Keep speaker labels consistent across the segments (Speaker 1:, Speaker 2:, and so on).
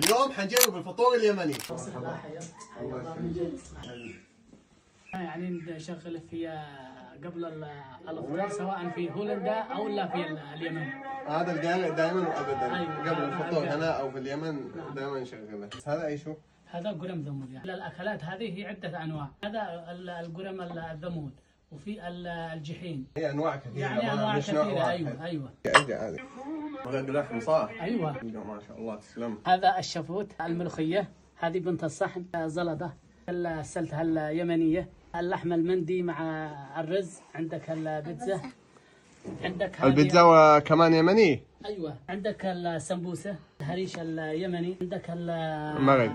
Speaker 1: اليوم حنجرب الفطور اليمني.
Speaker 2: يعني نشغل فيها قبل الافطار سواء في هولندا او لا في اليمن.
Speaker 1: هذا القارئ دائما وابدا.
Speaker 2: أيوة.
Speaker 1: قبل الفطور هنا او في اليمن دائما نشغله. هذا اي شو؟
Speaker 2: هذا قرم ذمود. يعني الاكلات هذه هي عده انواع. هذا القرم الذمود وفي الجحين.
Speaker 1: هي انواع كثيره.
Speaker 2: يعني انواع كثيره. ايوه.
Speaker 1: هذه مرق لحم صح؟
Speaker 2: ايوه.
Speaker 1: ما شاء الله تسلم.
Speaker 2: هذا الشفوت الملوخيه. هذه بنت الصحن زلطه. السلتة اليمنية. اللحمة المندي مع الرز. عندك البيتزا. عندك
Speaker 1: البيتزا وكمان يمني.
Speaker 2: ايوه. عندك السمبوسة. الهريش اليمني. عندك المرق.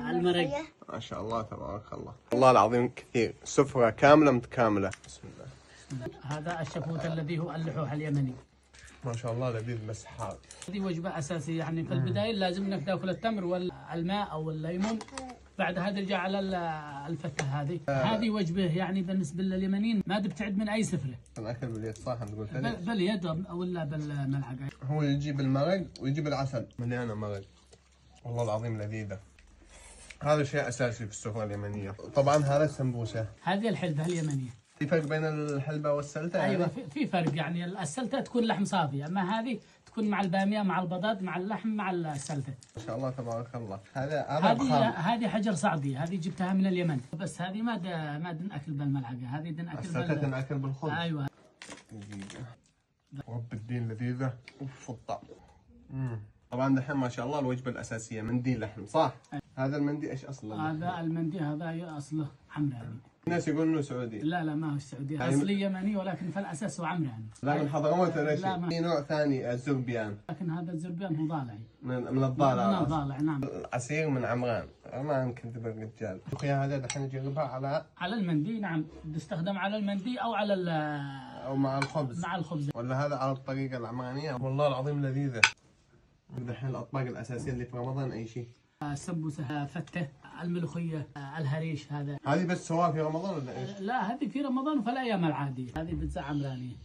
Speaker 1: ما شاء الله تبارك الله. والله العظيم كثير. سفرة كاملة متكاملة. بسم الله.
Speaker 2: هذا الشفوت الذي هو اللحوح اليمني.
Speaker 1: ما شاء الله لذيذ بس حار.
Speaker 2: هذه وجبة أساسية. يعني في البداية لازم انك تاكل التمر والماء او الليمون. بعد هذا رجع على الفتة هذه. هذه وجبة يعني بالنسبة لليمنيين ما بتعد من أي سفرة.
Speaker 1: الأكل باليد صح تقول
Speaker 2: باليد ولا بالملعقة.
Speaker 1: هو يجيب المرق ويجيب العسل مليانة مرق. والله العظيم لذيذة. هذا شيء أساسي في السفرة اليمنية. طبعا هذا السمبوسة.
Speaker 2: هذه الحلبة اليمنية.
Speaker 1: في فرق بين الحلبة والسلتة؟
Speaker 2: أيوة في فرق. يعني السلتة تكون لحم صافي، أما هذه تكون مع البامية مع البطاط مع اللحم مع السلتة.
Speaker 1: ما شاء الله تبارك الله.
Speaker 2: هذه حجر صعدي. هذه جبتها من اليمن. بس هذه ما دنأكل بالملعقة. هذه دنأكل
Speaker 1: السلتة دنأكل بالخبز.
Speaker 2: أيوة.
Speaker 1: رب الدين لذيذة. اوف الطعم. طبعا دحين ما شاء الله الوجبة الأساسية مندي لحم صح؟ هذا المندي ايش اصله؟
Speaker 2: هذا المندي هذا اصله عمراني.
Speaker 1: الناس يقولون انه سعودي.
Speaker 2: لا ما هو سعودي. اصلي يمني ولكن في الاساس هو عمراني.
Speaker 1: لا من حضرموت ولا شيء. في نوع ثاني الزربيان.
Speaker 2: لكن هذا الزربيان هو ضالعي.
Speaker 1: من الضالع.
Speaker 2: من الضالع نعم.
Speaker 1: العسير من عمران. ما يمكن تبقى الرجال. اخويا هذا دحين نجربها
Speaker 2: على المندي. نعم تستخدم على المندي او على
Speaker 1: او مع الخبز.
Speaker 2: مع الخبز.
Speaker 1: ولا هذا على الطريقة العمرانية. والله العظيم لذيذة. دحين الأطباق الأساسية اللي في رمضان أي شيء؟
Speaker 2: السمبوسة، فتة، الملوخية، الهريش. هذه
Speaker 1: بس سواء في رمضان ولا ايش؟
Speaker 2: لا هذه في رمضان وفي الأيام العادية. هذه بيتزا عمرانية.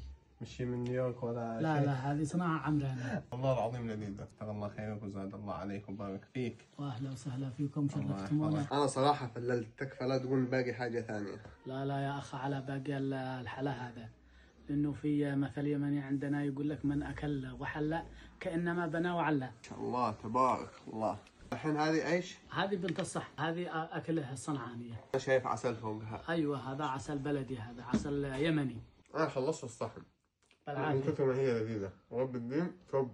Speaker 1: مش من نيويورك ولا
Speaker 2: لا
Speaker 1: شيء؟
Speaker 2: لا هذه صناعة عمرانية.
Speaker 1: والله العظيم لذيذة. جزاك الله خيرك وزاد الله عليك وبارك فيك.
Speaker 2: واهلا وسهلا فيكم شرفتمونا.
Speaker 1: أنا صراحة فللتك فلا تقول باقي حاجة ثانية.
Speaker 2: لا يا أخ على باقي الحلا هذا. لأنه في مثل يمني عندنا يقول لك من أكل وحلى كأنما بنى وعلى.
Speaker 1: ما شاء الله تبارك الله. الحين هذه ايش؟
Speaker 2: هذه بنت الصح. هذه أكلها الصنعانية.
Speaker 1: أنا شايف عسل فوقها.
Speaker 2: أيوة هذا عسل بلدي. هذا عسل يمني.
Speaker 1: أنا خلصت الصحن.
Speaker 2: بالعافية.
Speaker 1: من كثر ما هي لذيذة. رب الدين توب.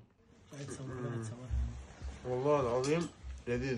Speaker 1: والله العظيم لذيذ.